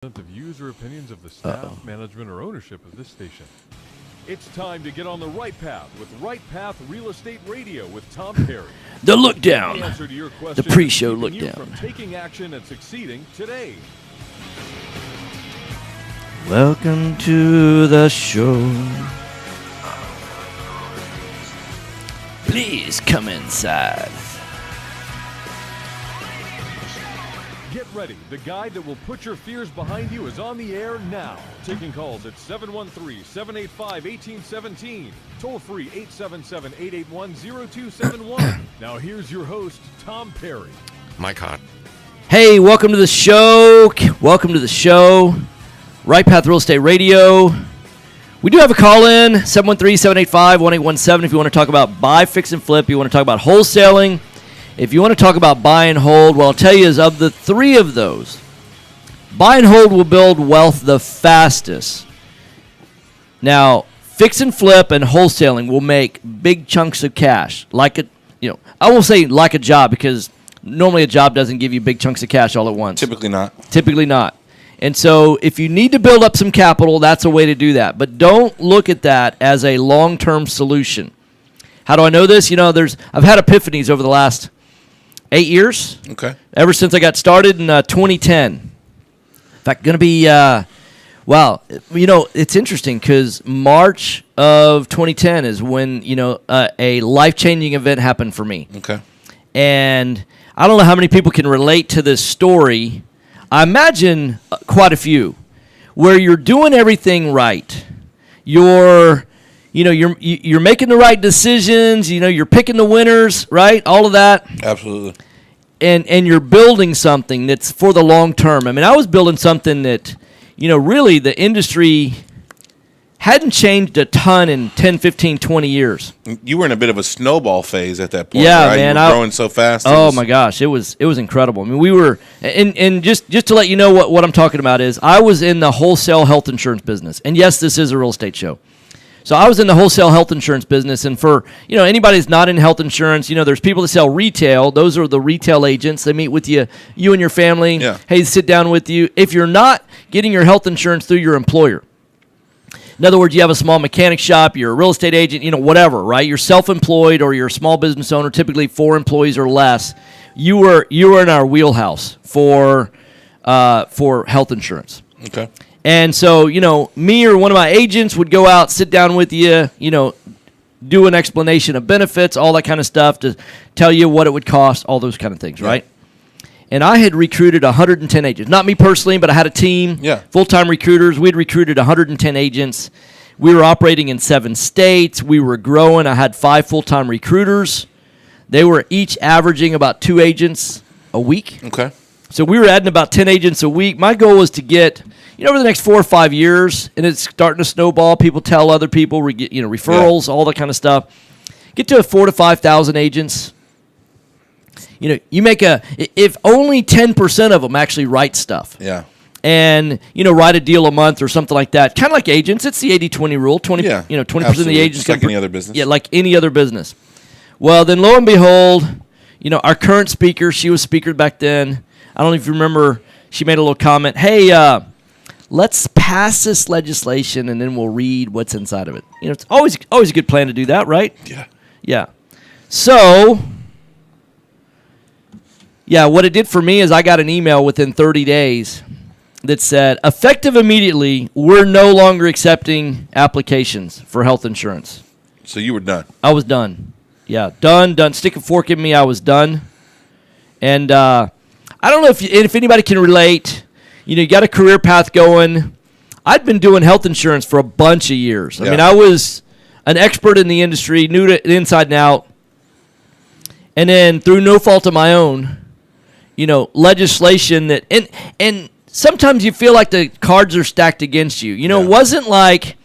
The views or opinions of the staff, management, or ownership of this station. It's time to get on the right path with Right Path Real Estate Radio with Tom Perry. The look down. The answer to your question The pre-show is look keeping you down. from taking action and succeeding today. Welcome to the show. Please come inside. Get ready. The guide that will put your fears behind you is on the air now. Taking calls at 713-785-1817. Toll free 877-881-0271. Now here's your host, Tom Perry. Mike Hott. Hey, welcome to the show. Welcome to the show. Right Path Real Estate Radio. We do have a call in, 713-785-1817 if you want to talk about buy, fix, and flip. You want to talk about wholesaling. If you want to talk about buy and hold, well, I'll tell you is of the three of those, buy and hold will build wealth the fastest. Now, fix and flip and wholesaling will make big chunks of cash. I won't say like a job because normally a job doesn't give you big chunks of cash all at once. Typically not. Typically not. And so if you need to build up some capital, that's a way to do that. But don't look at that as a long-term solution. How do I know this? I've had epiphanies over the last 8 years. Okay. Ever since I got started in 2010. In fact, going to be, it's interesting because March of 2010 is when, a life-changing event happened for me. Okay. And I don't know how many people can relate to this story. I imagine quite a few, where you're doing everything right. You're making the right decisions. You're picking the winners, right? All of that. Absolutely. And you're building something that's for the long term. I mean, I was building something that, really the industry hadn't changed a ton in 10, 15, 20 years. You were in a bit of a snowball phase at that point. Yeah, right? man. You were growing so fast. Oh my gosh, it was incredible. I mean, we were, and just to let you know what I'm talking about is, I was in the wholesale health insurance business, and yes, this is a real estate show. So I was in the wholesale health insurance business, and for anybody that's not in health insurance, there's people that sell retail. Those are the retail agents. They meet with you and your family. Yeah. Hey, sit down with you. If you're not getting your health insurance through your employer, in other words, you have a small mechanic shop, you're a real estate agent, whatever, right? You're self-employed or you're a small business owner, typically 4 employees or less. You were in our wheelhouse for health insurance. Okay. And so, me or one of my agents would go out, sit down with you, do an explanation of benefits, all that kind of stuff to tell you what it would cost, all those kind of things, right? And I had recruited 110 agents. Not me personally, but I had a team, full-time recruiters. We'd recruited 110 agents. We were operating in 7 states. We were growing. I had 5 full-time recruiters. They were each averaging about 2 agents a week. Okay. So we were adding about 10 agents a week. My goal was to get, over the next 4 or 5 years, and it's starting to snowball. People tell other people, referrals, all that kind of stuff. Get to 4,000 to 5,000 agents. You make if only 10% of them actually write stuff. Yeah. And, write a deal a month or something like that. Kind of like agents. It's the 80-20 rule. 20% of the agents. Just like any other business. Yeah, like any other business. Well, then lo and behold, our current speaker, she was speaker back then. I don't know if you remember, she made a little comment. Hey, let's pass this legislation and then we'll read what's inside of it. It's always a good plan to do that, right? Yeah. Yeah. So, what it did for me is I got an email within 30 days that said, effective immediately, we're no longer accepting applications for health insurance. So you were done. I was done. Yeah, done. Stick a fork in me, I was done. And I don't know if anybody can relate. You got a career path going. I'd been doing health insurance for a bunch of years. I mean, I was an expert in the industry, knew it inside and out. And then through no fault of my own, legislation that and sometimes you feel like the cards are stacked against you. It wasn't like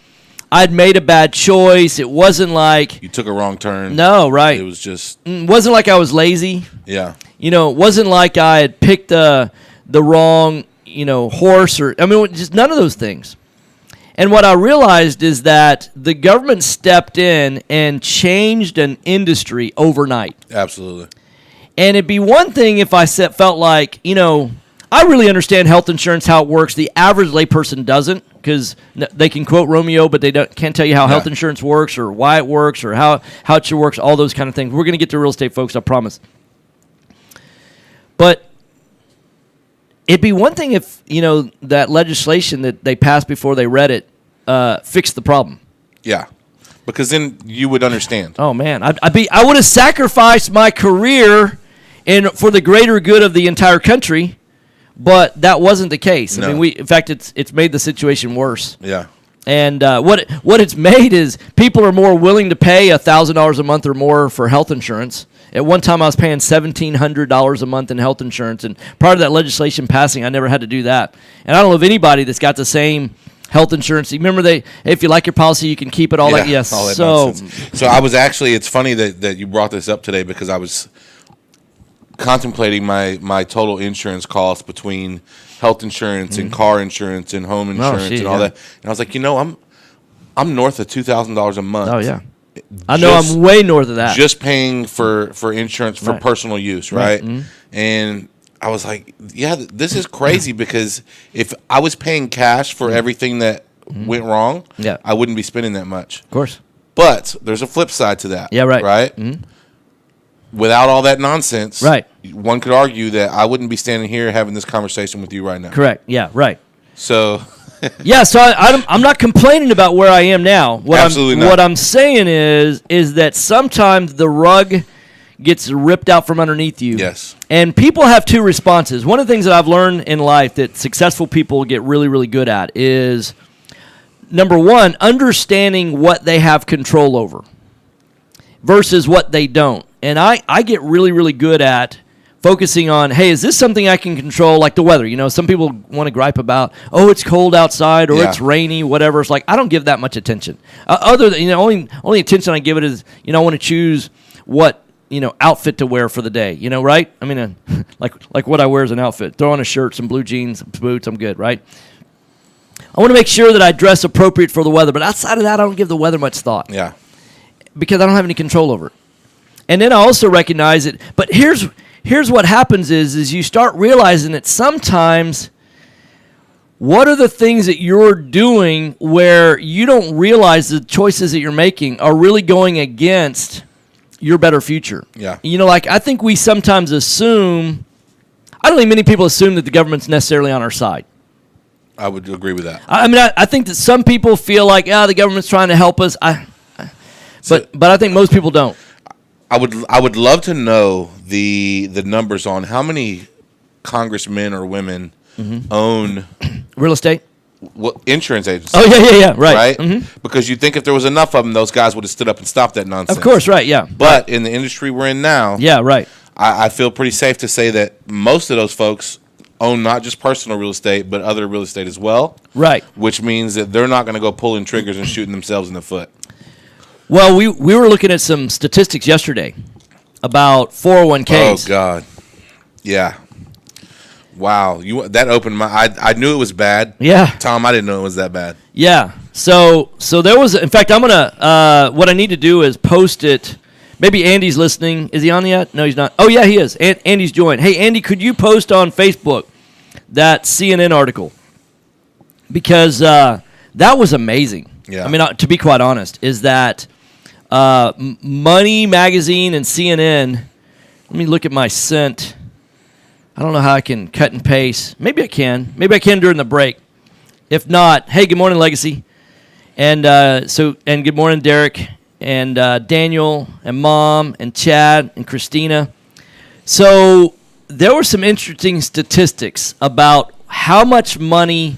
I'd made a bad choice. It wasn't like you took a wrong turn. No, right. It was just it wasn't like I was lazy. Yeah. It wasn't like I had picked the wrong, horse just none of those things. And what I realized is that the government stepped in and changed an industry overnight. Absolutely. And it'd be one thing if I felt like, I really understand health insurance, how it works. The average layperson doesn't, because they can quote Romeo, but they can't tell you how health insurance works or why it works or how it should work, all those kind of things. We're going to get to real estate, folks, I promise. But it'd be one thing if, that legislation that they passed before they read it fixed the problem. Yeah. Because then you would understand. Oh, man. I would have sacrificed my career for the greater good of the entire country, but that wasn't the case. No. I mean, in fact, it's made the situation worse. Yeah. And what it's made is people are more willing to pay $1,000 a month or more for health insurance. At one time, I was paying $1,700 a month in health insurance, and prior to that legislation passing, I never had to do that. And I don't know of anybody that's got the same health insurance. Remember, if you like your policy, you can keep it. All that. Yes. All that nonsense. So I was actually. It's funny that you brought this up today because I was contemplating my total insurance costs between health insurance and car insurance and home insurance and all that. And I was like, I'm north of $2,000 a month. Oh yeah. I know I'm way north of that. Just paying for insurance for personal use, right? Mm-hmm. And I was like, yeah, this is crazy because if I was paying cash for everything that went wrong, I wouldn't be spending that much. Of course. But there's a flip side to that. Yeah, right. Right? Mm-hmm. Without all that nonsense, right, one could argue that I wouldn't be standing here having this conversation with you right now. Correct. Yeah, right. So... yeah, so I'm not complaining about where I am now. Absolutely not. What I'm saying is that sometimes the rug gets ripped out from underneath you. Yes. And people have two responses. One of the things that I've learned in life that successful people get really, really good at is, number one, understanding what they have control over versus what they don't. And I get really, really good at focusing on, hey, is this something I can control, like the weather? Some people want to gripe about, oh, it's cold outside or it's rainy, whatever. It's like, I don't give that much attention. Other than, only attention I give it is, I want to choose what, outfit to wear for the day, right? I mean, like what I wear as an outfit. Throw on a shirt, some blue jeans, some boots, I'm good, right? I want to make sure that I dress appropriate for the weather, but outside of that, I don't give the weather much thought. Yeah. Because I don't have any control over it. And then I also recognize it, but here's what happens is you start realizing that sometimes what are the things that you're doing where you don't realize the choices that you're making are really going against your better future. Yeah. I think we sometimes assume, I don't think many people assume that the government's necessarily on our side. I would agree with that. I think that some people feel like, the government's trying to help us. But I think most people don't. I would love to know the numbers on how many congressmen or women own real estate, insurance agencies. Oh yeah, right. Right, mm-hmm. Because you think if there was enough of them, those guys would have stood up and stopped that nonsense. Of course, right. Yeah. But in the industry we're in now, yeah, right. I feel pretty safe to say that most of those folks own not just personal real estate but other real estate as well. Right. Which means that they're not going to go pulling triggers and shooting themselves in the foot. Well, we were looking at some statistics yesterday about 401ks. Oh God, yeah. Wow, that opened my. I knew it was bad. Yeah, Tom, I didn't know it was that bad. Yeah. So there was. In fact, I'm gonna. What I need to do is post it. Maybe Andy's listening. Is he on yet? No, he's not. Oh yeah, he is. Andy's joined. Hey, Andy, could you post on Facebook that CNN article? Because that was amazing. Yeah. I mean, to be quite honest, is that. Money Magazine and CNN. Let me look at my sent. I don't know how I can cut and paste. Maybe I can. Maybe I can during the break. If not, hey, good morning, Legacy, and good morning, Derek, and Daniel, and Mom, and Chad, and Christina. So there were some interesting statistics about how much money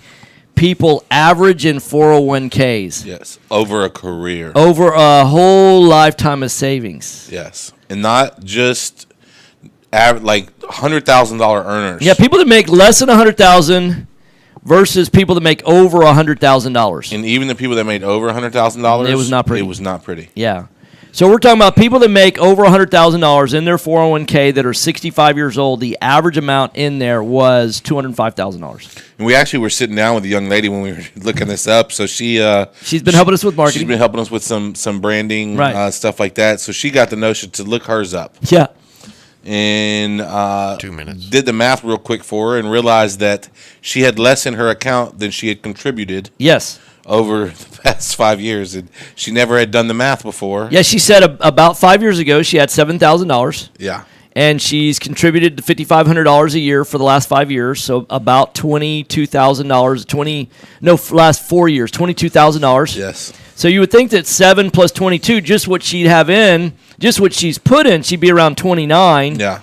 people average in 401ks. Yes, over a career. Over a whole lifetime of savings. Yes, and not just like $100,000 earners. Yeah, people that make less than $100,000 versus people that make over $100,000. And even the people that made over $100,000, it was not pretty. It was not pretty. Yeah. So we're talking about people that make over $100,000 in their 401k that are 65 years old. The average amount in there was $205,000. And we actually were sitting down with a young lady when we were looking this up. So she's been helping us with marketing. She's been helping us with some branding right. Stuff like that. So she got the notion to look hers up. Yeah. and 2 minutes. did the math real quick for her and realized that she had less in her account than she had contributed Yes. over the past 5 years, and she never had done the math before. Yeah, she said about 5 years ago she had $7,000. Yeah. And she's contributed to $5,500 a year for the last 5 years, so about $22,000. Last 4 years, $22,000. Yes. So you would think that 7 plus 22, just what she'd have in, just what she's put in, she'd be around 29. Yeah.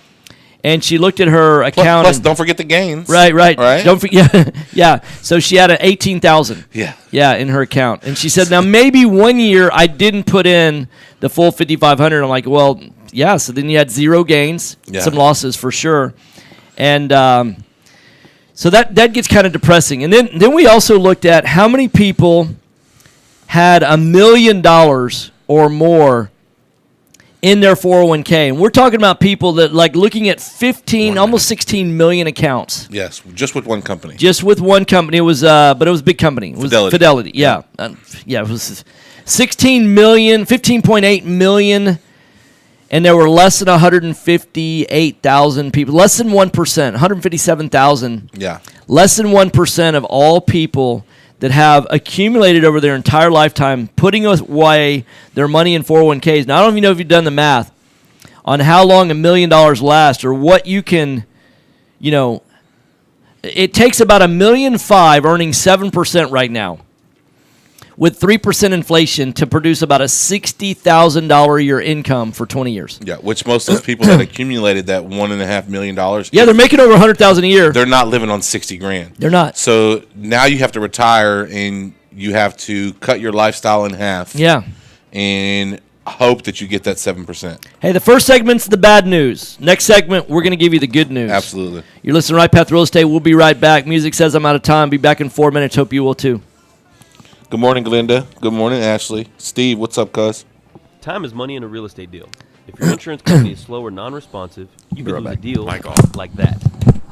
And she looked at her account. Plus, don't forget the gains. Right. Right? Don't forget. Yeah. So she had an 18,000. Yeah. Yeah, in her account, and she said, "Now maybe 1 year I didn't put in the full 5,500." I'm like, "Well, yeah." So then you had zero gains, Yeah. some losses for sure, and so that gets kind of depressing. And then we also looked at how many people had $1 million or more in their 401k, and we're talking about people that like looking at 15, almost 16 million accounts. Yes, just with one company. Just with one company. It was, but it was a big company. It was Fidelity. Yeah. It was 15.8 million, and there were less than 158,000 people. Less than 1%, 157,000. Yeah. Less than 1% of all people that have accumulated over their entire lifetime, putting away their money in 401ks. Now, I don't even know if you've done the math on how long $1 million lasts or what you can, it takes about $1.5 million earning 7% right now with 3% inflation to produce about a $60,000 a year income for 20 years. Yeah, which most of those people that accumulated that $1.5 million. Yeah, they're making over $100,000 a year. They're not living on $60,000. They're not. So now you have to retire and you have to cut your lifestyle in half. Yeah. And hope that you get that 7%. Hey, the first segment's the bad news. Next segment, we're going to give you the good news. Absolutely. You're listening to Right Path Real Estate. We'll be right back. Music says I'm out of time. Be back in 4 minutes. Hope you will too. Good morning, Glenda. Good morning, Ashley. Steve, what's up, cuz? Time is money in a real estate deal. If your insurance company is slow or non-responsive, you can lose a deal like that.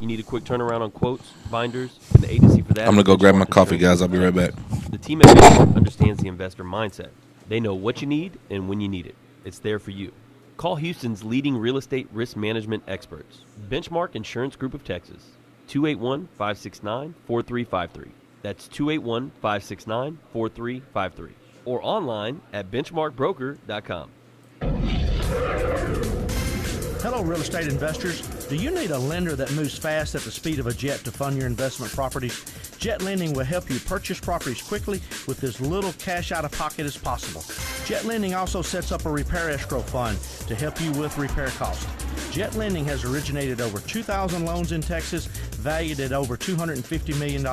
You need a quick turnaround on quotes, binders, and the agency for that. I'm going to go is grab my Benchmark coffee, Insurance. guys. I'll be right back. The team at Benchmark understands the investor mindset. They know what you need and when you need it. It's there for you. Call Houston's leading real estate risk management experts, Benchmark Insurance Group of Texas, 281-569-4353. That's 281-569-4353. Or online at benchmarkbroker.com. Hello, real estate investors. Do you need a lender that moves fast at the speed of a jet to fund your investment properties? Jet Lending will help you purchase properties quickly with as little cash out of pocket as possible. Jet Lending also sets up a repair escrow fund to help you with repair costs. Jet Lending has originated over 2,000 loans in Texas, valued at over $250 million.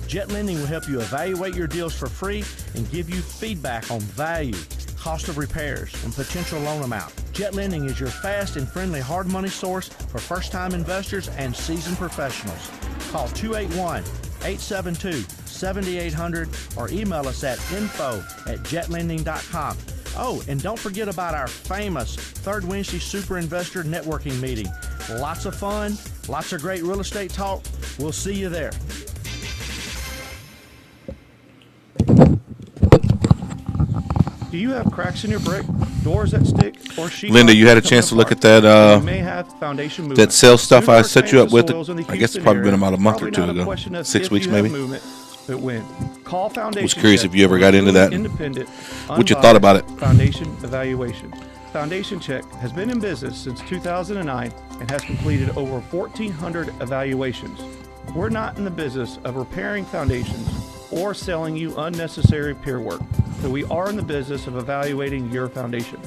Jet Lending will help you evaluate your deals for free and give you feedback on value, cost of repairs, and potential loan amount. Jet Lending is your fast and friendly hard money source for first-time investors and seasoned professionals. Call 281-872-7800 or email us at info@jetlending.com. Oh, and don't forget about our famous Third Wednesday Super Investor Networking Meeting. Lots of fun, lots of great real estate talk. We'll see you there. Do you have cracks in your brick, doors that stick, or sheet? Linda, you had a chance to look at that You may have foundation movement. that sales stuff Due to I our set you up change with. of soils in the I guess it's Houston probably been area, about a month or probably two not a ago. question of 6 if weeks you have maybe. movement, but when. Call Foundation. Was curious Check if you ever for got into that. Independent, What you thought about it? Foundation evaluation. Foundation Check has been in business since 2009 and has completed over 1,400 evaluations. We're not in the business of repairing foundations or selling you unnecessary peer work, but we are in the business of evaluating your foundation.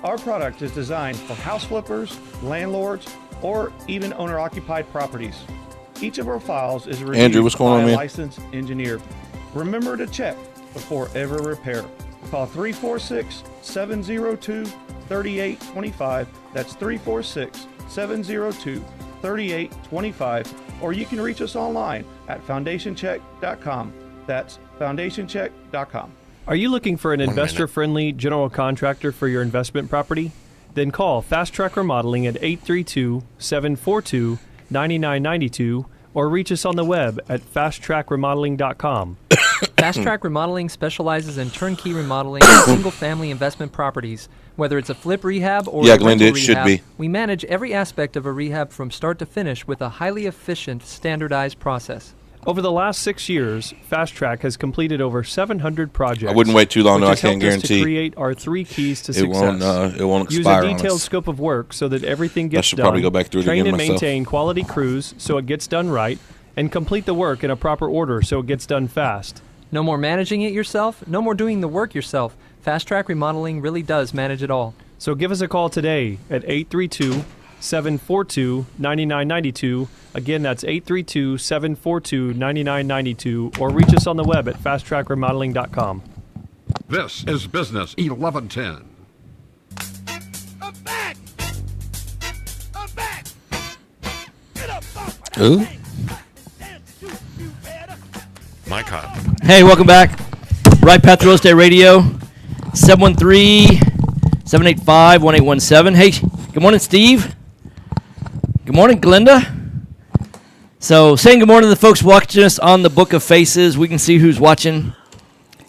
Our product is designed for house flippers, landlords, or even owner-occupied properties. Each of our files is reviewed Andrew, what's going by on, a man? licensed engineer. Remember to check before ever repair. Call 346-702-3825. That's 346-702-3825. Or you can reach us online at foundationcheck.com. That's foundationcheck.com. Are you looking for an investor-friendly general contractor for your investment property? Then call Fast Track Remodeling at 832-742-9992 or reach us on the web at fasttrackremodeling.com. Fast Track Remodeling specializes in turnkey remodeling of single-family investment properties. Whether it's a flip rehab or Yeah, a Glenda, rental it should rehab, be. we manage every aspect of a rehab from start to finish with a highly efficient, standardized process. Over the last 6 years, Fast Track has completed over 700 projects. I wouldn't wait too long, which though. I has can't helped us to guarantee. create our 3 keys to It success. won't Use expire a on detailed us. scope of work so that everything I gets should done. probably go back through it Train again and myself. maintain quality crews so it gets done right, and complete the work in a proper order so it gets done fast. No more managing it yourself, no more doing the work yourself. Fast Track Remodeling really does manage it all. So give us a call today at 832-742-9992. Again, that's 832-742-9992, or reach us on the web at fasttrackremodeling.com. This is Business 1110. Ooh. My God. Hey, welcome back. Right Path Real Estate Radio, 713-785-1817. Hey, good morning, Steve. Good morning, Glenda. So, saying good morning to the folks watching us on the Book of Faces. We can see who's watching.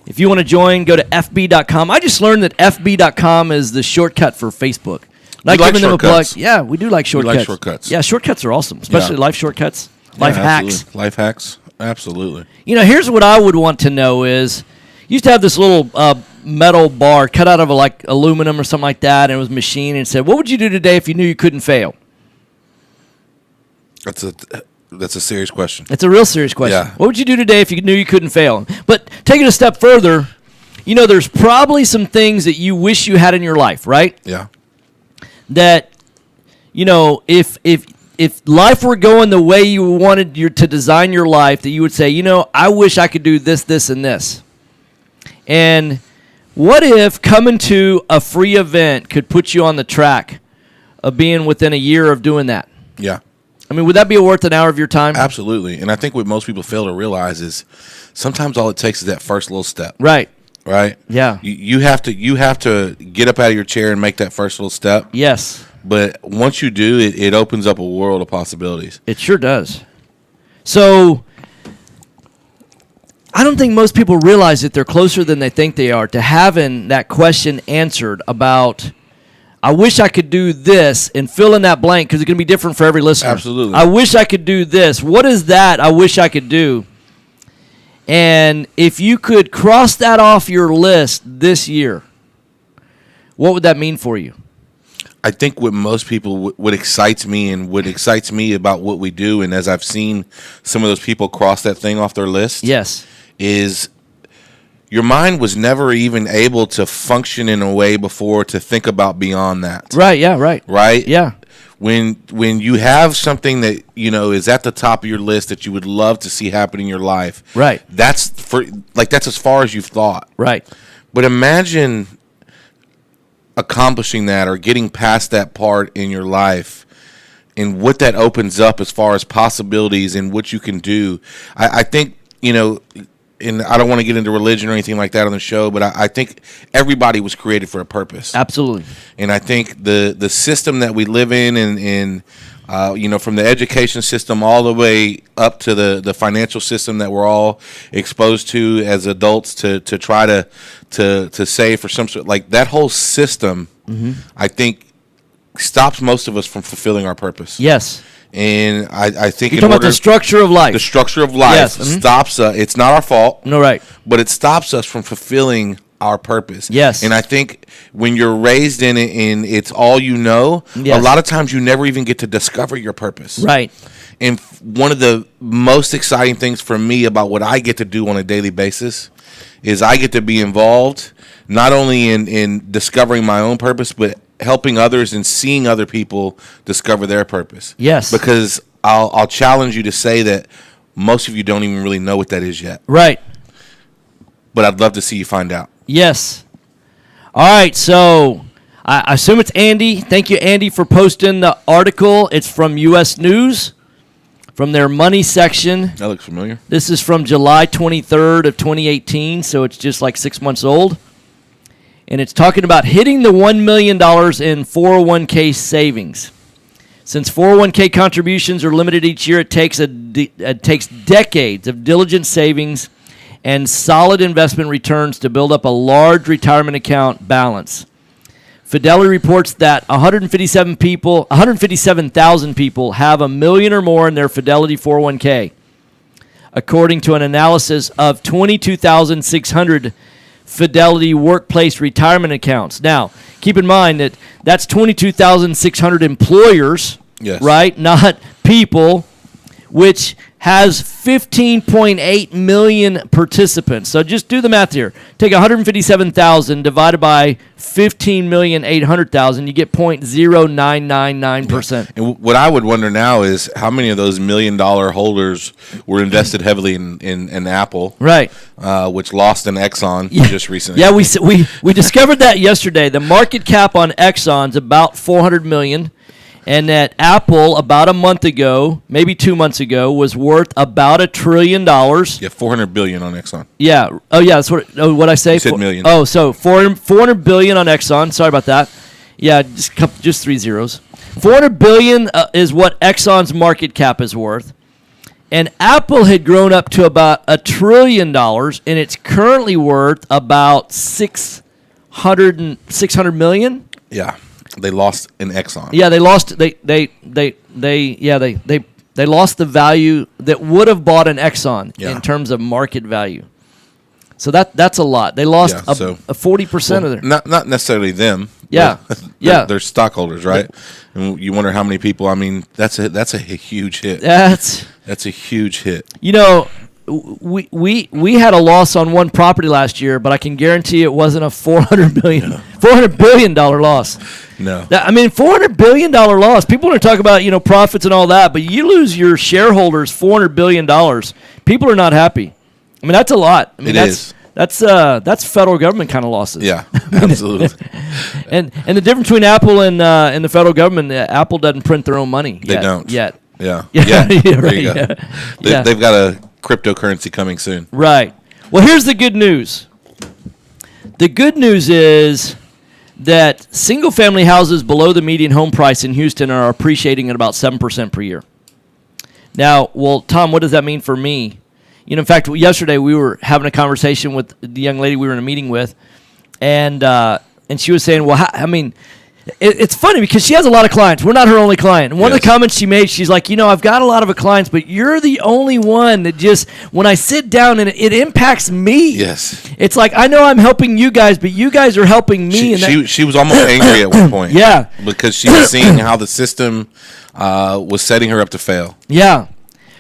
If you want to join, go to fb.com. I just learned that fb.com is the shortcut for Facebook. You like giving them a plug. shortcuts? Yeah, we do like shortcuts. like shortcuts. Yeah, shortcuts are awesome, especially life shortcuts, life hacks. Absolutely. Life hacks. Absolutely. You know, here's what I would want to know is, used to have this little metal bar cut out of like aluminum or something like that, and it was machined, and it said, what would you do today if you knew you couldn't fail? That's a serious question. It's a real serious question. Yeah. What would you do today if you knew you couldn't fail? But take it a step further, you know, there's probably some things that you wish you had in your life, right? Yeah. That, you know, if life were going the way you wanted to design your life, that you would say, you know, I wish I could do this, this, and this. And what if coming to a free event could put you on the track of being within a year of doing that? Yeah. I mean, would that be worth an hour of your time? Absolutely. And I think what most people fail to realize is sometimes all it takes is that first little step. Right. Right? Yeah. You have to get up out of your chair and make that first little step. Yes. But once you do, it opens up a world of possibilities. It sure does. So I don't think most people realize that they're closer than they think they are to having that question answered about, I wish I could do this, and fill in that blank because it's going to be different for every listener. Absolutely. I wish I could do this. What is that I wish I could do? And if you could cross that off your list this year, what would that mean for you? I think what most people, what excites me and what excites me about what we do, and as I've seen some of those people cross that thing off their list, Yes. is your mind was never even able to function in a way before to think about beyond that. Right, yeah, right. Right? Yeah. When you have something that, you know, is at the top of your list that you would love to see happen in your life. Right. That's as far as you've thought. Right. But imagine accomplishing that or getting past that part in your life and what that opens up as far as possibilities and what you can do. I think, you know, and I don't want to get into religion or anything like that on the show, but I think everybody was created for a purpose. Absolutely. And I think the system that we live in and you know, from the education system all the way up to the financial system that we're all exposed to as adults to try to save for some sort, like that whole system, I think stops most of us from fulfilling our purpose. Yes. And I think You're talking about the structure of life. The structure of life Yes. stops us. It's not our fault. No, right. But it stops us from fulfilling our purpose. Yes. And I think when you're raised in it and it's all you know, Yes. a lot of times you never even get to discover your purpose. Right. And one of the most exciting things for me about what I get to do on a daily basis is I get to be involved not only in discovering my own purpose, but helping others and seeing other people discover their purpose. Yes. Because I'll challenge you to say that most of you don't even really know what that is yet. Right. But I'd love to see you find out. Yes. All right, so I assume it's Andy. Thank you, Andy, for posting the article. It's from U.S. News, from their money section. That looks familiar. This is from July 23rd of 2018, so it's just like 6 months old. And it's talking about hitting the $1 million in 401k savings. Since 401k contributions are limited each year, it takes decades of diligent savings and solid investment returns to build up a large retirement account balance. Fidelity reports that 157,000 people have $1 million or more in their Fidelity 401k, according to an analysis of 22,600 Fidelity workplace retirement accounts. Now, keep in mind that that's 22,600 employers, Yes. right? Not people, which has 15.8 million participants. So just do the math here. Take 157,000 divided by 15,800,000, you get 0.0999%. And what I would wonder now is how many of those $1 million holders were invested heavily in Apple, Right. Which lost in Exxon just recently. Yeah, we discovered that yesterday. The market cap on Exxon's about 400 million. And that Apple, about a month ago, maybe 2 months ago, was worth about $1 trillion. Yeah, 400 billion on Exxon. Yeah. Oh, yeah. That's what I say. You said million. Oh, so 400 billion on Exxon. Sorry about that. Yeah, just 3 zeros. 400 billion is what Exxon's market cap is worth, and Apple had grown up to about $1 trillion, and it's currently worth about 600 million. Yeah, they lost in Exxon. Yeah, they lost. They lost the value that would have bought an Exxon in terms of market value. So that's a lot. They lost a 40% of their. Not necessarily them. Yeah, They're stockholders, right? And you wonder how many people. I mean, that's a huge hit. That's a huge hit. You know, we had a loss on one property last year, but I can guarantee it wasn't a $400 billion loss. No. $400 billion loss. People want to talk about, profits and all that, but you lose your shareholders $400 billion. People are not happy. I mean, that's a lot. I mean, that's federal government kind of losses. Yeah, absolutely. and the difference between Apple and the federal government, Apple doesn't print their own money. They don't yet. Yeah. Yeah. There you go. They've got a cryptocurrency coming soon. Right. Well, here's the good news. The good news is that single-family houses below the median home price in Houston are appreciating at about 7% per year. Now, well, Tom, what does that mean for me? In fact, yesterday we were having a conversation with the young lady we were in a meeting with, and she was saying, well, it's funny because she has a lot of clients. We're not her only client. And one of the comments she made, she's like, I've got a lot of clients, but you're the only one that just, when I sit down and it impacts me. Yes. It's like, I know I'm helping you guys, but you guys are helping me. She was almost angry at one point. Yeah. Because she was seeing how the system was setting her up to fail. Yeah.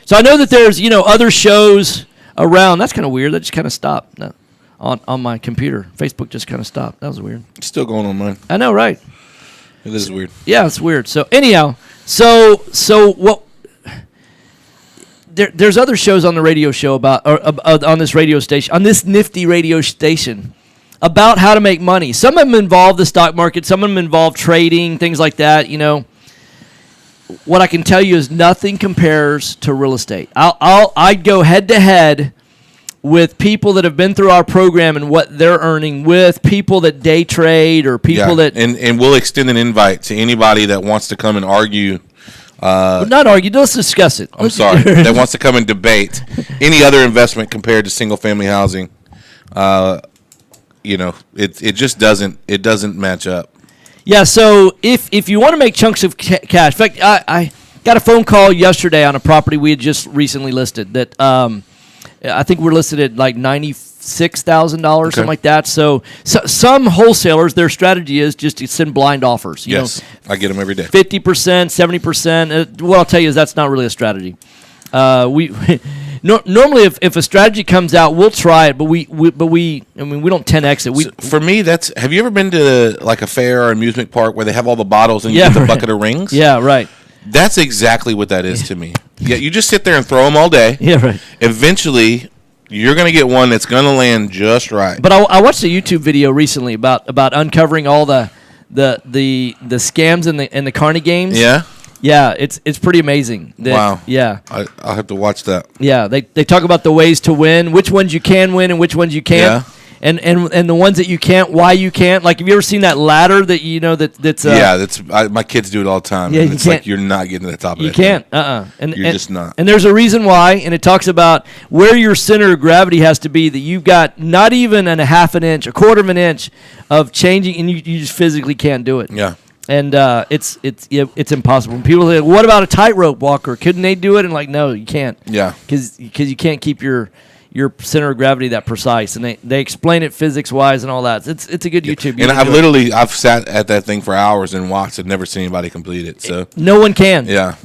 So I know that there's, other shows around. That's kind of weird. That just kind of stopped on my computer. Facebook just kind of stopped. That was weird. It's still going on mine. I know, right? It is weird. Yeah, it's weird. So anyhow, so what? There's other shows on the radio show about on this radio station, on this nifty radio station, about how to make money. Some of them involve the stock market. Some of them involve trading, things like that. What I can tell you is nothing compares to real estate. I'd go head to head with people that have been through our program and what they're earning with people that day trade or people that and we'll extend an invite to anybody that wants to come and argue. Not argue. Let's discuss it. I'm sorry. That wants to come and debate any other investment compared to single family housing. It just doesn't match up. Yeah, so if you want to make chunks of cash, in fact, I got a phone call yesterday on a property we had just recently listed that I think we're listed at like $96,000, something like that. So some wholesalers, their strategy is just to send blind offers. Yes, I get them every day. 50%, 70%. What I'll tell you is that's not really a strategy. Normally, if a strategy comes out, we'll try it, but we don't 10x it. For me, have you ever been to like a fair or amusement park where they have all the bottles and you get the bucket of rings? Yeah, right. That's exactly what that is to me. Yeah, you just sit there and throw them all day. Yeah, right. Eventually, you're going to get one that's going to land just right. But I watched a YouTube video recently about uncovering all the scams in the Carney games. Yeah. Yeah, it's pretty amazing. Wow. Yeah. I'll have to watch that. Yeah, they talk about the ways to win, which ones you can win and which ones you can't. Yeah. And the ones that you can't, why you can't? Like, have you ever seen that ladder that that's my kids do it all the time. Yeah, and you it's can't- like you're not getting to the top of it. you can't. And You're just not. And there's a reason why, and it talks about where your center of gravity has to be. That you've got not even a half an inch, a quarter of an inch of changing, and you just physically can't do it. Yeah. And it's impossible. When people say, "What about a tightrope walker? Couldn't they do it?" And like, no, you can't. Yeah. Because you can't keep your center of gravity that precise, and they explain it physics wise and all that. It's a good YouTube. You And can do it. I've sat at that thing for hours and watched and never seen anybody complete it. So No one can. yeah.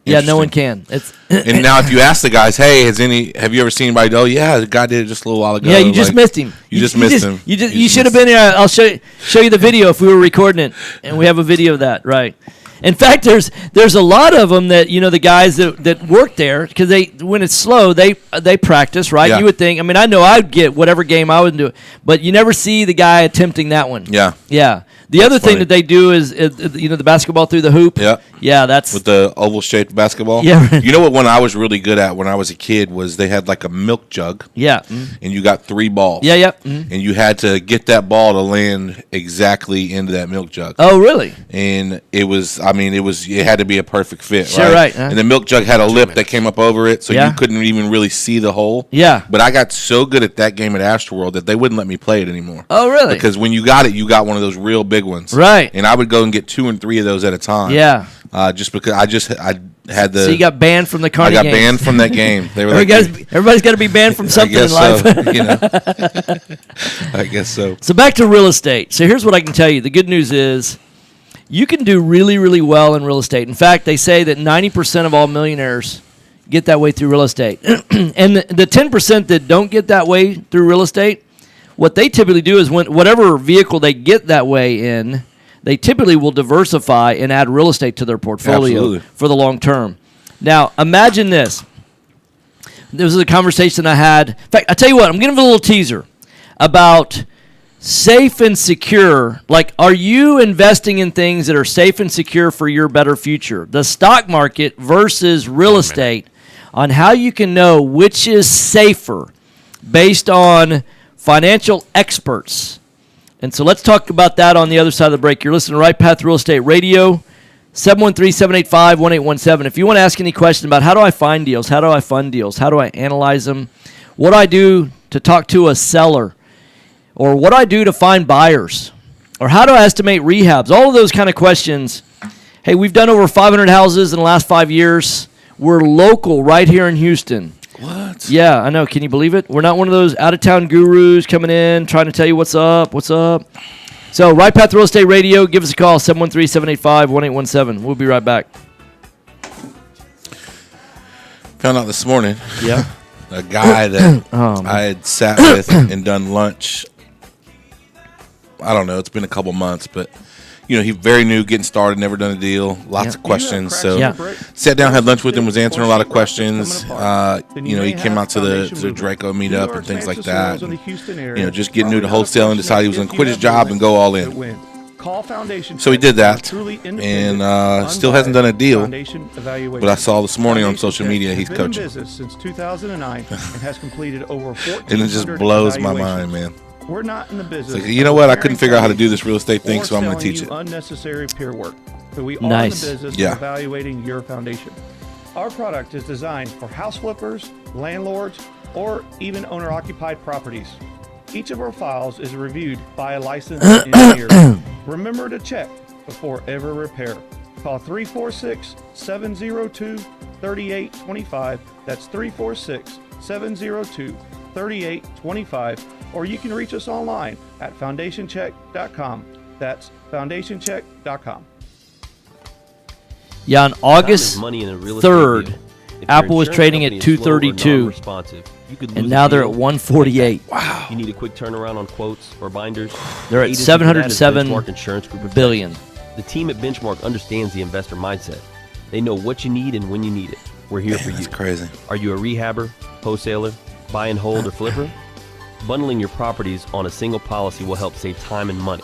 Yeah, no one Interesting. can. It's And now if you ask the guys, hey, have you ever seen anybody? Oh yeah, the guy did it just a little while ago. yeah, you just Like, missed him. You just missed him. You should have been here. I'll show you the video if we were recording it, and we have a video of that. Right. In fact, there's a lot of them that the guys that work there, because when it's slow they practice, right? Yeah. You would think. I mean, I know I'd get whatever game I would do, but you never see the guy attempting that one. Yeah. Yeah. The other thing funny. that they do is the basketball through the hoop. Yeah. Yeah, that's With the oval shaped basketball. Yeah. You know what one I was really good at when I was a kid was they had like a milk jug. yeah. And you got 3 balls. Yeah, yep. Mhm. And you had to get that ball to land exactly into that milk jug. Oh, really? And it had to be a perfect fit, Sure, right, huh? And the milk jug had a lip that came up over it, so Yeah. you couldn't even really see the hole. Yeah. But I got so good at that game at Astroworld that they wouldn't let me play it anymore. Oh, really? Because when you got it, you got one of those real big ones. Right. And I would go and get 2 and 3 of those at a time. Yeah. Just because I had the. So you got banned from the I Carney got games. banned from that game. They were like, Everybody's got to be banned from something I in guess life. so. You know. I guess so. So back to real estate. So here's what I can tell you. The good news is you can do really, really well in real estate. In fact, they say that 90% of all millionaires get that way through real estate. And the 10% that don't get that way through real estate, what they typically do is whatever vehicle they get that way in, they typically will diversify and add real estate to their portfolio Absolutely. for the long term. Now, imagine this. This was a conversation I had. In fact, I tell you what, I'm going to give a little teaser about safe and secure. Like, are you investing in things that are safe and secure for your better future? The stock market versus real estate, on how you can know which is safer based on financial experts. And so let's talk about that on the other side of the break. You're listening to Right Path Real Estate Radio, 713-785-1817. If you want to ask any question about how do I find deals, how do I fund deals, how do I analyze them, what do I do to talk to a seller, or what do I do to find buyers, or how do I estimate rehabs, all of those kind of questions. Hey, we've done over 500 houses in the last 5 years. We're local right here in Houston. What? Yeah, I know. Can you believe it? We're not one of those out-of-town gurus coming in trying to tell you what's up. So, Right Path Real Estate Radio, give us a call, 713-785-1817. We'll be right back. Found out this morning. Yeah. A guy that I had sat with and done lunch. I don't know. It's been a couple months, but he's very new, getting started, never done a deal, lots of questions. So sat down, had lunch with him, was answering a lot of questions. He came out to the Draco meetup and things like that. And, just getting new to wholesale and decided he was going to quit his job and go all in. So he did that, and still hasn't done a deal. But I saw this morning on social media he's coaching. Since 2009 and has completed over 1400 And it just blows my mind, man. We're not in the business. You know what? I couldn't figure out how to do this real estate thing, so I'm going to teach it. Unnecessary peer work, but we are Nice. in the business of evaluating your foundation. Our product is designed for house flippers, landlords, or even owner-occupied properties. Each of our files is reviewed by a licensed engineer. Remember to check before every repair. Call 346-702-3825. That's 346-702-3825. Or you can reach us online at foundationcheck.com. That's foundationcheck.com. Yeah, on August Time is money in a real estate 3rd, deal. If your Apple was insurance trading company at is slow or $232, non-responsive, you could and lose now a they're deal at $148. Wow. You need a quick turnaround on quotes or binders? They're at Agency for that is $707 Benchmark Insurance Group of billion. The team at Benchmark understands the investor mindset. They know what you need and when you need it. We're here for you. That's crazy. Are you a rehabber, wholesaler, buy and hold, or flipper? Bundling your properties on a single policy will help save time and money.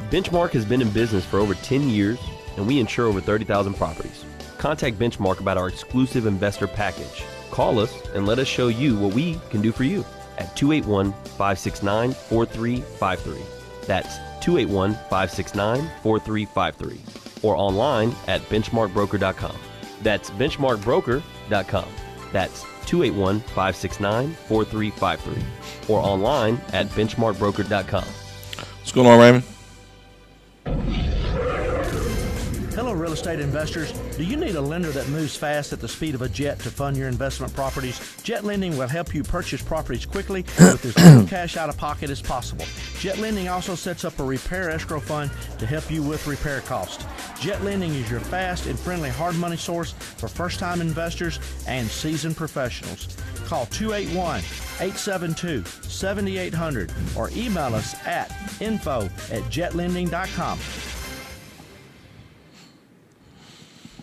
Benchmark has been in business for over 10 years, and we insure over 30,000 properties. Contact Benchmark about our exclusive investor package. Call us and let us show you what we can do for you. at 281-569-4353. That's 281-569-4353. Or online at benchmarkbroker.com. That's benchmarkbroker.com. That's 281-569-4353. Or online at benchmarkbroker.com. What's going on, Raymond? Hello, real estate investors. Do you need a lender that moves fast at the speed of a jet to fund your investment properties? Jet Lending will help you purchase properties quickly with as little cash out of pocket as possible. Jet Lending also sets up a repair escrow fund to help you with repair costs. Jet Lending is your fast and friendly hard money source for first-time investors and seasoned professionals. Call 281-872-7800 or email us at info@jetlending.com.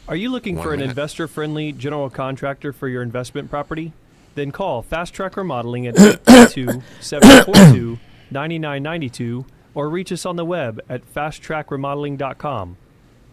Are you looking 1 for an minute. investor-friendly general contractor for your investment property? Then call Fast Track Remodeling at 832-742-9992 or reach us on the web at fasttrackremodeling.com.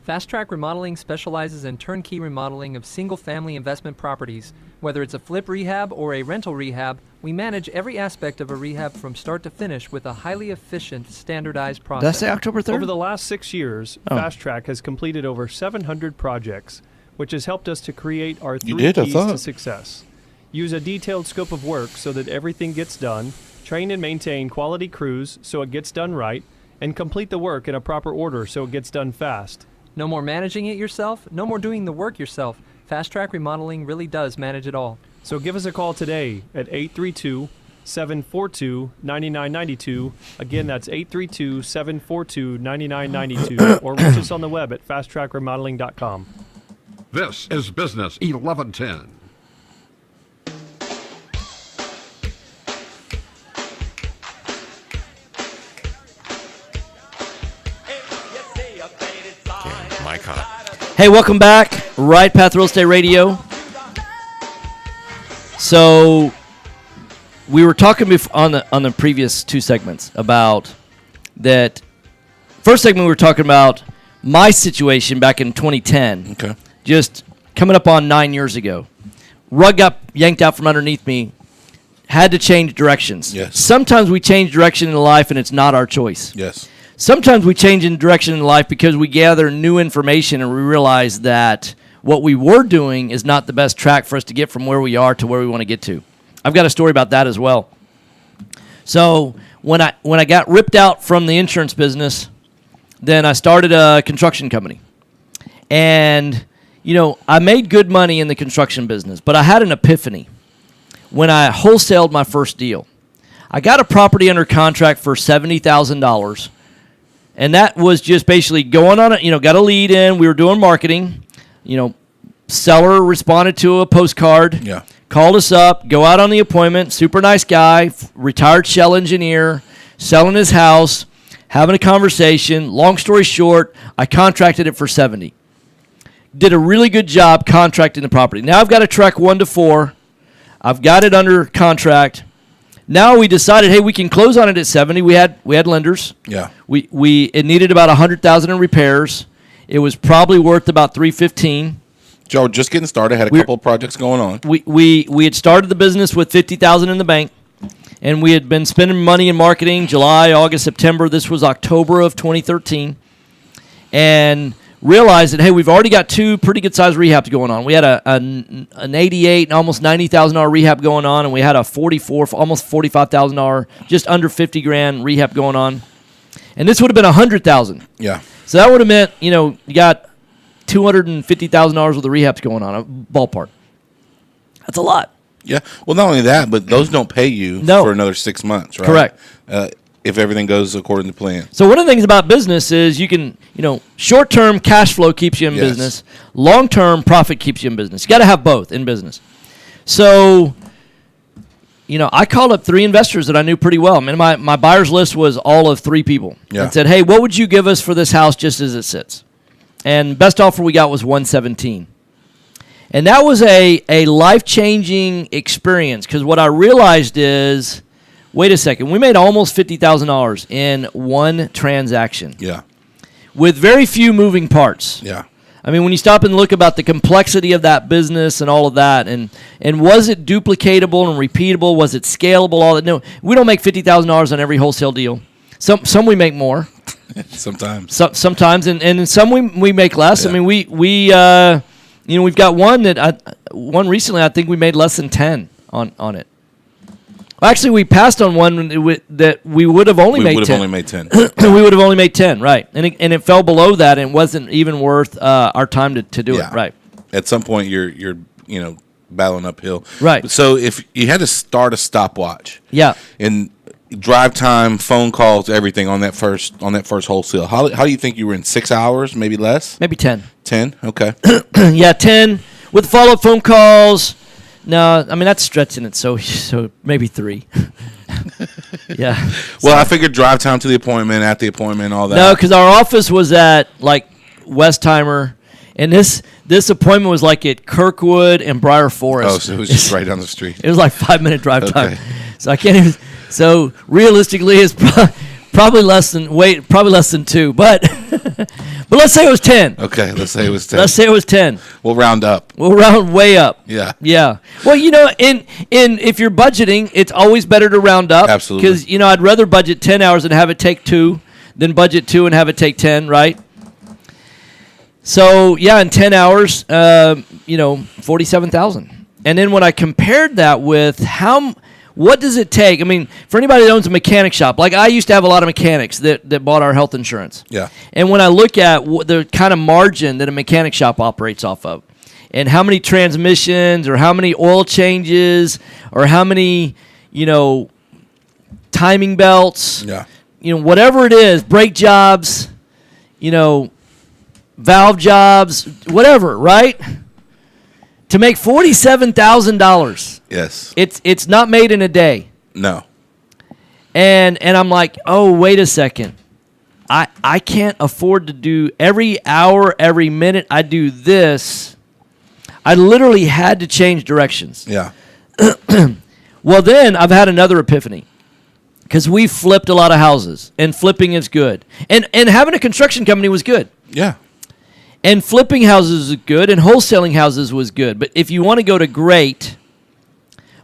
Fast Track Remodeling specializes in turnkey remodeling of single-family investment properties. Whether it's a flip rehab or a rental rehab, we manage every aspect of a rehab from start to finish with a highly efficient, standardized process. Did I say October 3rd? Over the last 6 years, Fast Track has completed over 700 projects, which has helped us to create our You 3 did, I keys thought. to success. Use a detailed scope of work so that everything gets done, train and maintain quality crews so it gets done right, and complete the work in a proper order so it gets done fast. No more managing it yourself, no more doing the work yourself. Fast Track Remodeling really does manage it all. So give us a call today at 832-742-9992. Again, that's 832-742-9992. Or reach us on the web at fasttrackremodeling.com. This is Business 1110. Okay, mic hot. Hey, welcome back. Right Path Real Estate Radio. So we were talking on the previous 2 segments about that. First segment, we were talking about my situation back in 2010. Okay. Just coming up on 9 years ago. Rug got yanked out from underneath me. Had to change directions. Yes. Sometimes we change direction in life and it's not our choice. Yes. Sometimes we change in direction in life because we gather new information and we realize that what we were doing is not the best track for us to get from where we are to where we want to get to. I've got a story about that as well. So when I got ripped out from the insurance business, then I started a construction company. And, you know, I made good money in the construction business, but I had an epiphany when I wholesaled my first deal. I got a property under contract for $70,000. And that was just basically going on it, you know, got a lead in. We were doing marketing. You know, seller responded to a postcard. Yeah. Called us up, go out on the appointment. Super nice guy, retired shell engineer, selling his house, having a conversation. Long story short, I contracted it for $70,000. Did a really good job contracting the property. Now I've got a track 1 to 4. I've got it under contract. Now we decided, hey, we can close on it at $70,000. We had lenders. Yeah. It needed about $100,000 in repairs. It was probably worth about $315,000. Joe, just getting started. Had a couple of projects going on. We had started the business with $50,000 in the bank, and we had been spending money in marketing July, August, September. This was October of 2013, and realized that, hey, we've already got 2 pretty good sized rehabs going on. We had an $88,000 and almost $90,000 rehab going on, and we had a almost $45,000, just under $50,000 rehab going on, and this would have been $100,000. Yeah. So that would have meant, you know, you got $250,000 worth of rehabs going on, a ballpark. That's a lot. Yeah. Well, not only that, but those don't pay you for another 6 months, right? Correct. If everything goes according to plan. So one of the things about business is you can, you know, short-term cash flow keeps you in business. Long-term profit keeps you in business. You got to have both in business. So, you know, I called up 3 investors that I knew pretty well. I mean, my buyer's list was all of 3 people. Yeah. And said, hey, what would you give us for this house just as it sits? And best offer we got was $117,000. And that was a life-changing experience because what I realized is, wait a second, we made almost $50,000 in one transaction. Yeah. With very few moving parts. Yeah. I mean, when you stop and look about the complexity of that business and all of that, and was it duplicatable and repeatable? Was it scalable? All that? No, we don't make $50,000 on every wholesale deal. Some we make more. Sometimes. Sometimes, and some we make less. Yeah. I mean, we we've got one recently. I think we made less than 10 on it. Actually, we passed on one that we would have only made 10. We would have only made 10. We would have only made 10, right? And it fell below that, and it wasn't even worth our time to do it, right? At some point, you're battling uphill, right? So if you had to start a stopwatch, and drive time, phone calls, everything on that first wholesale, how do you think you were in 6 hours, maybe less? Maybe 10. 10, okay. Yeah, 10 with follow-up phone calls. No, I mean that's stretching it. So maybe 3. Yeah. Well, I figured drive time to the appointment, at the appointment, all that. No, because our office was at like Westheimer, and this appointment was like at Kirkwood and Briar Forest. Oh, so it was just right down the street. It was like 5-minute drive time. So I can't even. So realistically, it's probably less than 2, but let's say it was 10. Okay, let's say it was 10. Let's say it was 10. We'll round up. We'll round way up. Yeah. Yeah. Well, in if you're budgeting, it's always better to round up. Absolutely. Because I'd rather budget 10 hours and have it take 2 than budget 2 and have it take 10, right? So yeah, in 10 hours, 47,000. And then when I compared that with what does it take? I mean, for anybody that owns a mechanic shop, like I used to have a lot of mechanics that bought our health insurance. Yeah. And when I look at the kind of margin that a mechanic shop operates off of, and how many transmissions or how many oil changes or how many, timing belts, whatever it is, brake jobs, valve jobs, whatever, right? To make $47,000. Yes. It's not made in a day. No. And I'm like, oh, wait a second. I can't afford to do every hour, every minute I do this. I literally had to change directions. Yeah. Well, then I've had another epiphany. Because we flipped a lot of houses, and flipping is good. And having a construction company was good. Yeah. And flipping houses is good, and wholesaling houses was good. But if you want to go to great,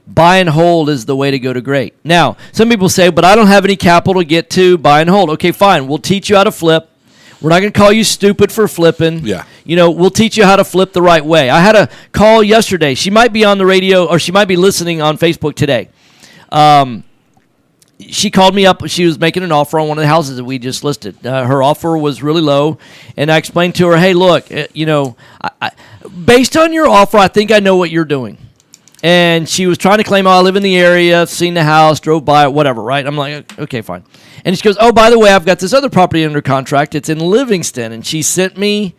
buy and hold is the way to go to great. Now, some people say, but I don't have any capital to get to buy and hold. Okay, fine. We'll teach you how to flip. We're not going to call you stupid for flipping. Yeah. We'll teach you how to flip the right way. I had a call yesterday. She might be on the radio, or she might be listening on Facebook today. She called me up. She was making an offer on one of the houses that we just listed. Her offer was really low, and I explained to her, hey, look, based on your offer, I think I know what you're doing. And she was trying to claim, I live in the area, seen the house, drove by it, whatever, right? I'm like, okay, fine. And she goes, oh, by the way, I've got this other property under contract. It's in Livingston, and she sent me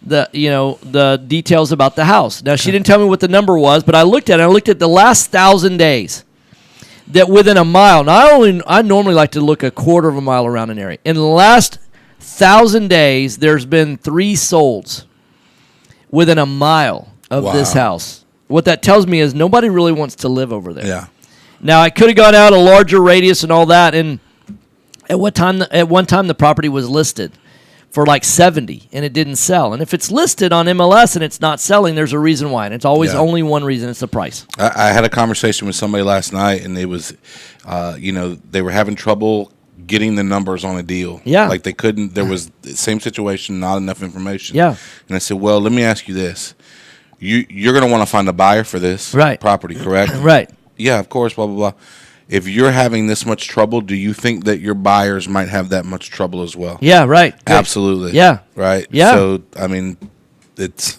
the details about the house. Now, she didn't tell me what the number was, but I looked at it. I looked at the last 1,000 days. That within a mile, I normally like to look a quarter of a mile around an area. In the last 1,000 days, there's been 3 solds within a mile of this house. What that tells me is nobody really wants to live over there. Yeah. Now, I could have gone out a larger radius and all that, and at one time the property was listed for like 70, and it didn't sell. And if it's listed on MLS and it's not selling, there's a reason why. And it's always only one reason. It's the price. I had a conversation with somebody last night, and it was, they were having trouble getting the numbers on a deal. Yeah. Like they couldn't, there was the same situation, not enough information. Yeah. And I said, well, let me ask you this. You're going to want to find a buyer for this property, correct? Right. Yeah, of course, blah, blah, blah. If you're having this much trouble, do you think that your buyers might have that much trouble as well? Yeah, right. Absolutely. Yeah. Right? Yeah. So, I mean, it's...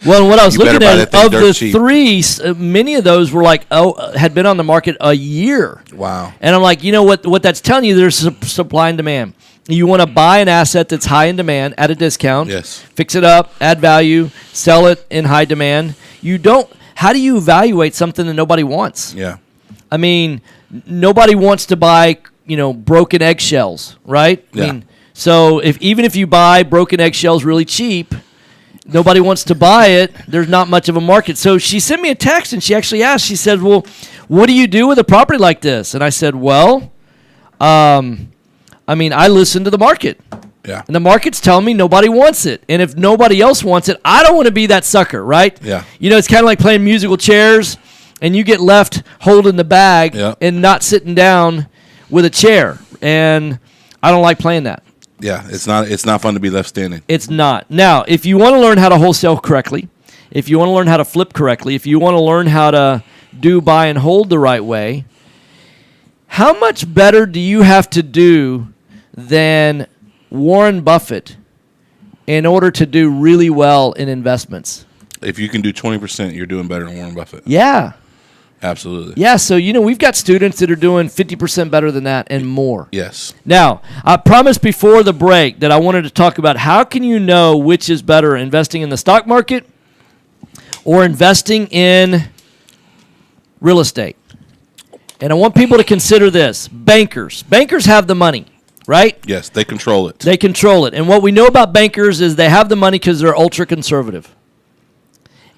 Well, what I was looking at, of the cheap. 3, many of those were like, had been on the market a year. Wow. And I'm like, what that's telling you, there's supply and demand. You want to buy an asset that's high in demand at a discount. Yes. Fix it up, add value, sell it in high demand. How do you evaluate something that nobody wants? Yeah. I mean, nobody wants to buy, broken eggshells, right? Yeah. I mean, so even if you buy broken eggshells really cheap, nobody wants to buy it. There's not much of a market. So she sent me a text, and she actually asked, she said, well, what do you do with a property like this? And I said, well, I listen to the market. Yeah. And the market's telling me nobody wants it. And if nobody else wants it, I don't want to be that sucker, right? Yeah. You know, it's kind of like playing musical chairs, and you get left holding the bag Yeah. and not sitting down with a chair. And I don't like playing that. Yeah, it's not fun to be left standing. It's not. Now, if you want to learn how to wholesale correctly, if you want to learn how to flip correctly, if you want to learn how to do buy and hold the right way, how much better do you have to do than Warren Buffett in order to do really well in investments? If you can do 20%, you're doing better than Warren Buffett. Yeah. Absolutely. Yeah, so, you know, we've got students that are doing 50% better than that and more. Yes. Now, I promised before the break that I wanted to talk about how can you know which is better, investing in the stock market or investing in real estate. And I want people to consider this. Bankers have the money, right? Yes, they control it. They control it. And what we know about bankers is they have the money because they're ultra conservative.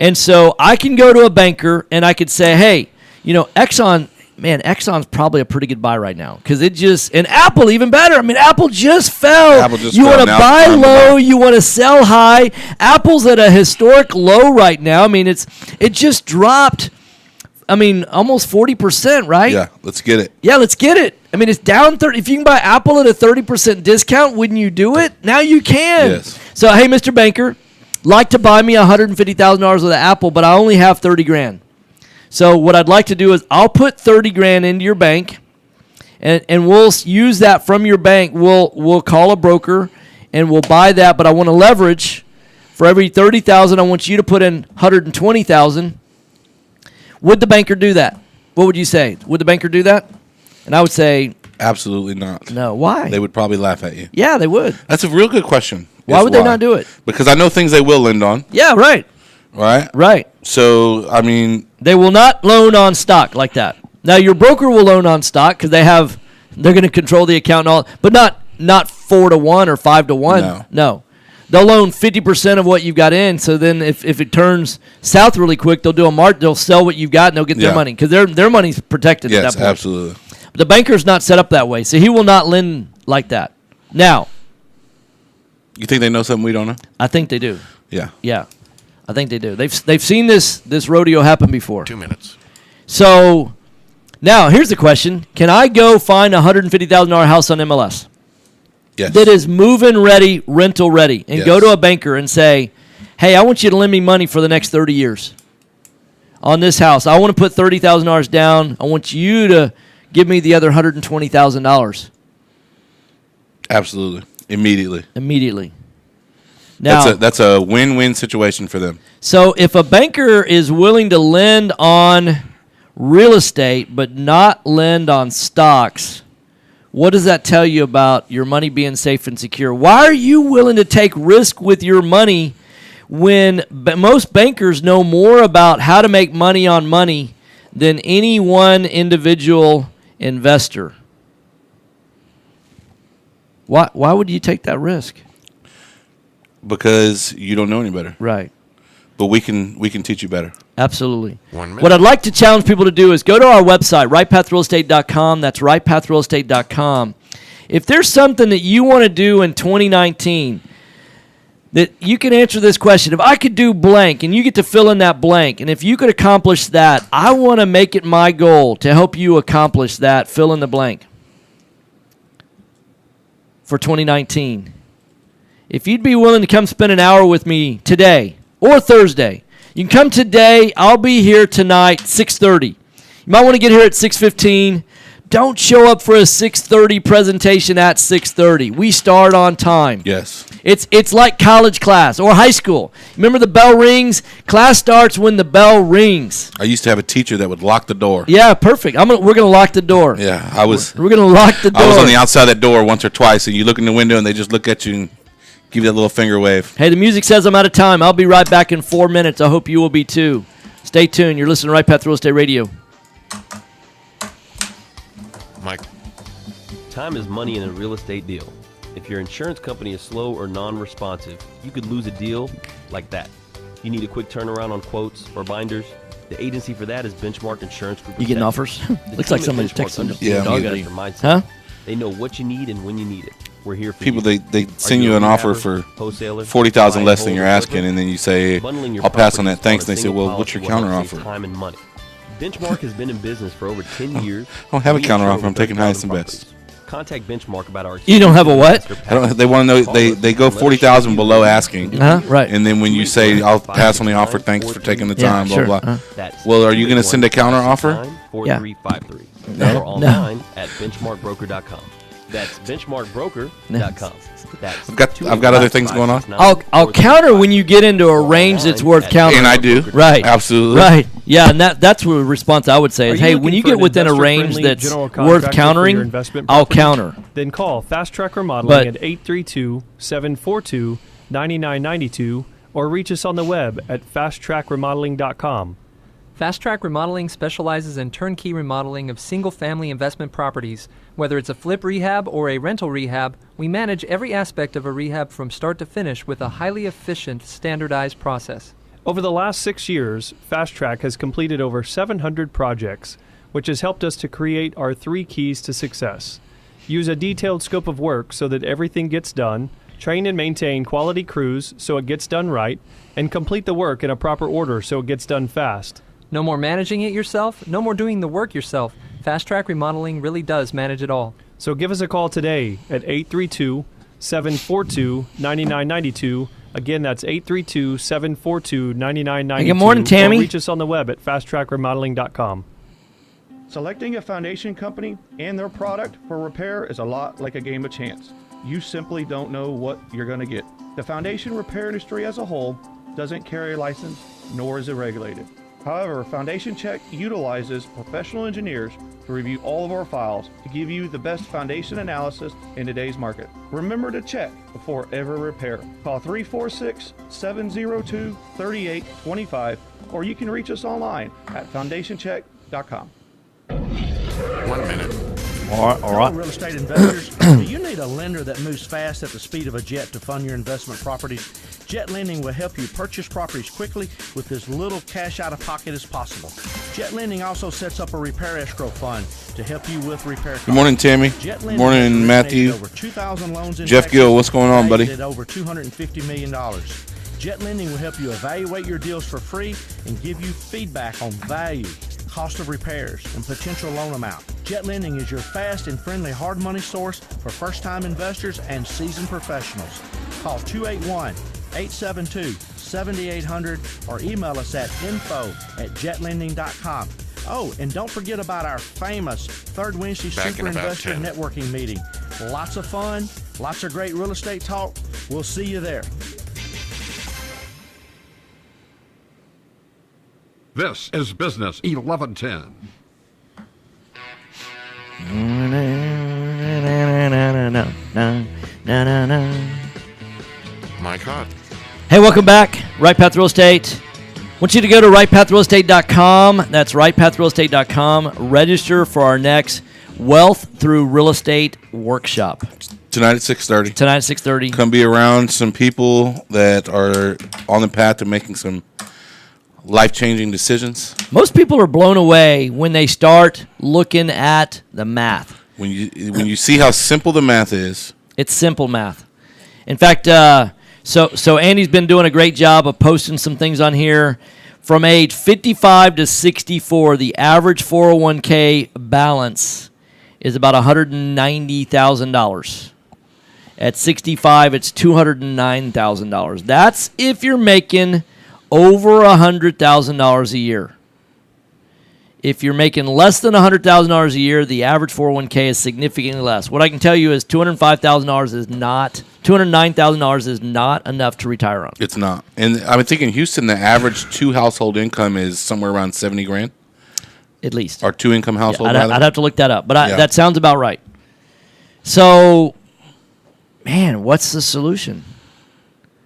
And so I can go to a banker and I could say, hey, you know, Exxon's probably a pretty good buy right now because it just, and Apple even better. I mean, Apple just fell. You want to buy low, you want to sell high. Apple's at a historic low right now. I mean, it just dropped. I mean, almost 40%, right? Yeah, let's get it. Yeah, let's get it. I mean, it's down 30. If you can buy Apple at a 30% discount, wouldn't you do it? Now you can. Yes. So, hey, Mr. Banker, like to buy me $150,000 worth of Apple, but I only have 30 grand. So what I'd like to do is I'll put 30 grand into your bank, and we'll use that from your bank. We'll call a broker, and we'll buy that, but I want to leverage. For every 30,000, I want you to put in 120,000. Would the banker do that? What would you say? Would the banker do that? And I would say, absolutely not. No. Why? They would probably laugh at you. Yeah, they would. That's a real good question. Why would they not do it? Because I know things they will lend on. Yeah, right. Right? Right. So, I mean, they will not loan on stock like that. Now, your broker will loan on stock because they're going to control the account and all, but not 4 to 1 or 5 to 1. No. They'll loan 50% of what you've got in. So then, if it turns south really quick, they'll do they'll sell what you've got and they'll get their money because their money's protected at that point. Yes, absolutely. But the banker's not set up that way, so he will not lend like that. Now, you think they know something we don't know? I think they do. Yeah. Yeah, I think they do. They've seen this rodeo happen before. 2 minutes. So now here's the question: can I go find a $150,000 house on MLS? Yes. That is move-in ready, rental ready, and go to a banker and say, hey, I want you to lend me money for the next 30 years on this house. I want to put $30,000 down. I want you to give me the other $120,000. Absolutely. Immediately. Now, that's a win-win situation for them. So if a banker is willing to lend on real estate but not lend on stocks, what does that tell you about your money being safe and secure? Why are you willing to take risk with your money when most bankers know more about how to make money on money than any one individual investor? Why would you take that risk? Because you don't know any better. Right. But we can teach you better. Absolutely. 1 minute. What I'd like to challenge people to do is go to our website, rightpathrealestate.com. That's rightpathrealestate.com. If there's something that you want to do in 2019 that you can answer this question, if I could do blank, and you get to fill in that blank, and if you could accomplish that, I want to make it my goal to help you accomplish that, fill in the blank for 2019. If you'd be willing to come spend an hour with me today or Thursday, you can come today. I'll be here tonight, 6:30. You might want to get here at 6:15. Don't show up for a 6:30 presentation at 6:30. We start on time. Yes. It's like college class or high school. Remember the bell rings? Class starts when the bell rings. I used to have a teacher that would lock the door. Yeah, perfect. We're gonna lock the door. Yeah, We're gonna lock the door. I was on the outside of that door once or twice, and you look in the window and they just look at you and give you that little finger wave. Hey, the music says I'm out of time. I'll be right back in 4 minutes. I hope you will be too. Stay tuned. You're listening to Right Path Real Estate Radio. Mike. Time is money in a real estate deal. If your insurance company is slow or non-responsive, you could lose a deal like that. You need a quick turnaround on quotes or binders? The agency for that is Benchmark Insurance Group. You getting offers? Looks like somebody's texting. Yeah. Dog at you. Mindset. Huh? They know what you need and when you need it. We're here for people you. they Are send you you a an offer rehabber, for wholesaler, 40,000 buy and less than hold, you're or asking, flipper? and then you say, Bundling your I'll pass on properties that, thanks. a And they say, single well, what's your policy will counter help save offer? time and money. Benchmark has been in business for over 10 years. I don't have a We counter insure offer. I'm over taking 30,000 highest and properties. best. Contact Benchmark about our You don't have a what? I don't, they want to know, they go 40,000 below asking. Right. And then when you say, I'll pass on the offer, thanks for taking the Yeah, time, sure. blah, blah. That's Well, are you going to send a counter offer? 4353. No. Or online at benchmarkbroker.com. That's benchmarkbroker.com. That's I've got other things going on. I'll counter when you get into a range that's worth countering. And I do. Right. Absolutely. Right. Yeah, and that's the response I would say Are is, you hey, looking when you for get an within a range investor-friendly that's general worth contractor for your countering, investment I'll properties? counter. Then call Fast Track Remodeling But- at 832-742-9992 or reach us on the web at fasttrackremodeling.com. Fast Track Remodeling specializes in turnkey remodeling of single-family investment properties. Whether it's a flip rehab or a rental rehab, we manage every aspect of a rehab from start to finish with a highly efficient, standardized process. Over the last 6 years, Fast Track has completed over 700 projects, which has helped us to create our 3 keys to success. Use a detailed scope of work so that everything gets done, train and maintain quality crews so it gets done right, and complete the work in a proper order so it gets done fast. No more managing it yourself, no more doing the work yourself. Fast Track Remodeling really does manage it all. So give us a call today at 832-742-9992. Again, that's 832-742-9992. Good morning, Tammy. Or reach us on the web at fasttrackremodeling.com. Selecting a foundation company and their product for repair is a lot like a game of chance. You simply don't know what you're going to get. The foundation repair industry as a whole doesn't carry a license, nor is it regulated. However, Foundation Check utilizes professional engineers to review all of our files to give you the best foundation analysis in today's market. Remember to check before every repair. Call 346-702-3825 or you can reach us online at foundationcheck.com. 1 minute. All Hello, real estate investors. Do you need a lender that moves fast at the speed of a jet to fund your investment properties? Jet Lending will help you purchase properties quickly with as little cash out of pocket as possible. Jet Lending also sets up a repair escrow fund to help you with repair costs. Good morning, Tammy. Jet Good Lending morning, has Matthew. originated over 2,000 loans in Jeff Texas, Gill, what's going on, buddy? valued at over $250 million. Jet Lending will help you evaluate your deals for free and give you feedback on value, cost of repairs, and potential loan amount. Jet Lending is your fast and friendly hard money source for first-time investors and seasoned professionals. Call 281-872-7800 or email us at info@jetlending.com. Oh, and don't forget about our famous Third Wednesday Back Super in about Investor 10. Networking meeting. Lots of fun, lots of great real estate talk. We'll see you there. This is Business 1110. My God. Hey, welcome back. Right Path Real Estate. I want you to go to rightpathrealestate.com. That's rightpathrealestate.com. Register for our next Wealth Through Real Estate workshop. Tonight at 6:30. Tonight at 6:30. Come be around some people that are on the path to making some life-changing decisions. Most people are blown away when they start looking at the math. When you see how simple the math is, It's simple math. In fact, so Andy's been doing a great job of posting some things on here. From age 55 to 64, the average 401k balance is about $190,000. At 65, it's $209,000. That's if you're making over $100,000 a year. If you're making less than $100,000 a year, the average 401k is significantly less. What I can tell you is $209,000 is not enough to retire on. it's not. And I'm thinking Houston, the average 2 household income is somewhere around 70 grand. At least. Or 2 income household. Yeah, I'd have to look that up, but Yeah. that sounds about right. So, man, what's the solution?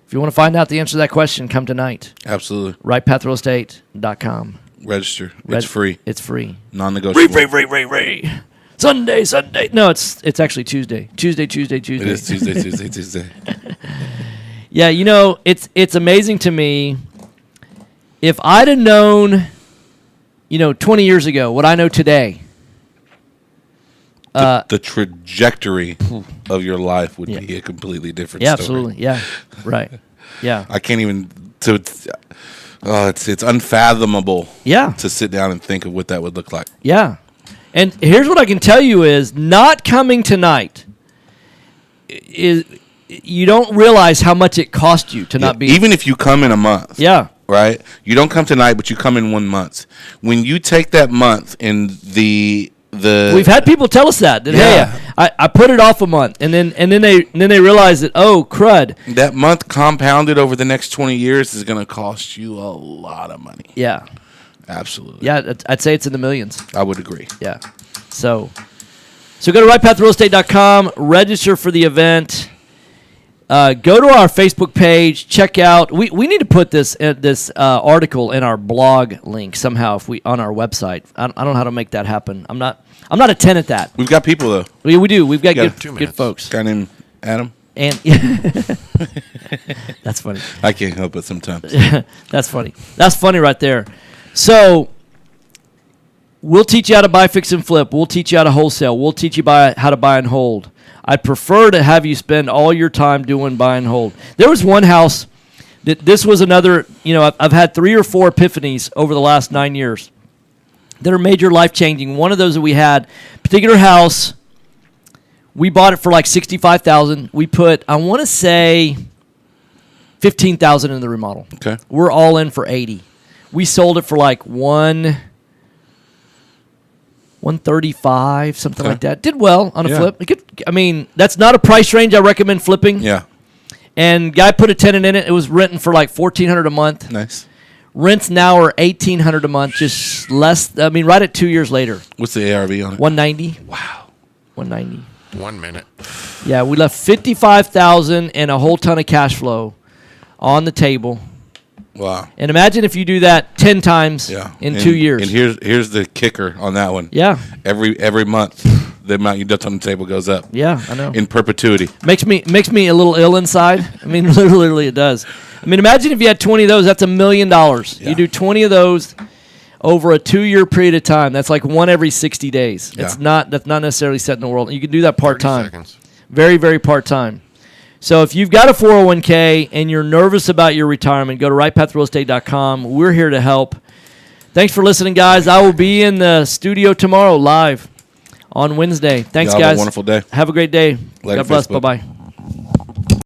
If you want to find out the answer to that question, come tonight. Absolutely. rightpathrealestate.com. Register. It's free. It's free. Non-negotiable. Free. Sunday. No, it's actually Tuesday. Tuesday. It is Tuesday. Yeah, you know, it's amazing to me. If I'd have known, 20 years ago what I know today. The trajectory of your life would Yeah. be a completely different Yeah, story. absolutely. Yeah, right. Yeah, I can't even. It's unfathomable. Yeah. To sit down and think of what that would look like. yeah. And here's what I can tell you is not coming tonight is you don't realize how much it cost you to not be. Even if you come in a month. Yeah. Right? You don't come tonight, but you come in 1 month. When you take that month and the We've had people tell us that Yeah. hey, I put it off a month, and then they realize that, oh crud, that month compounded over the next 20 years is going to cost you a lot of money. yeah, Absolutely. yeah, I'd say it's in the millions. I would agree. Yeah, so go to rightpathrealestate.com, register for the event. Go to our Facebook page. Check out. We need to put this article in our blog link somehow on our website. I don't know how to make that happen. I'm not a tenant that. We've got people, though. We do. We've got Yeah, good 2 good minutes. folks. Guy named Adam. And that's funny. I can't help it sometimes. That's funny. That's funny right there. So we'll teach you how to buy, fix, and flip. We'll teach you how to wholesale. We'll teach you how to buy and hold. I'd prefer to have you spend all your time doing buy and hold. There was one house that this was another, I've had 3 or 4 epiphanies over the last 9 years that are major life-changing. One of those that we had, particular house, we bought it for like $65,000. We put, I want to say, $15,000 in the remodel. Okay. We're all in for $80,000. We sold it for like $135,000, something like that. Did well on a flip. That's not a price range I recommend flipping. Yeah. And guy put a tenant in it. It was renting for like $1,400 a month. Nice. Rents now are $1,800 a month, just less. Right at 2 years later. What's the ARV on it? $190,000. Wow. $190,000. 1 minute. Yeah, we left $55,000 and a whole ton of cash flow on the table. Wow. And imagine if you do that 10 times in 2 years. And here's the kicker on that one. Yeah. Every month, the amount you dumped on the table goes up. Yeah, I know. In perpetuity. Makes me a little ill inside. Literally it does. Imagine if you had 20 of those. That's $1 million. Yeah. You do 20 of those over a 2-year period of time. That's like one every 60 days. That's not necessarily set in the world. You can do that part 30 time. seconds. Very, very part time. So if you've got a 401k and you're nervous about your retirement, go to rightpathrealestate.com. We're here to help. Thanks for listening, guys. I will be in the studio tomorrow live on Wednesday. Thanks, Y'all guys. have a wonderful day. Have a great day. Later, God bless. Facebook. Bye-bye.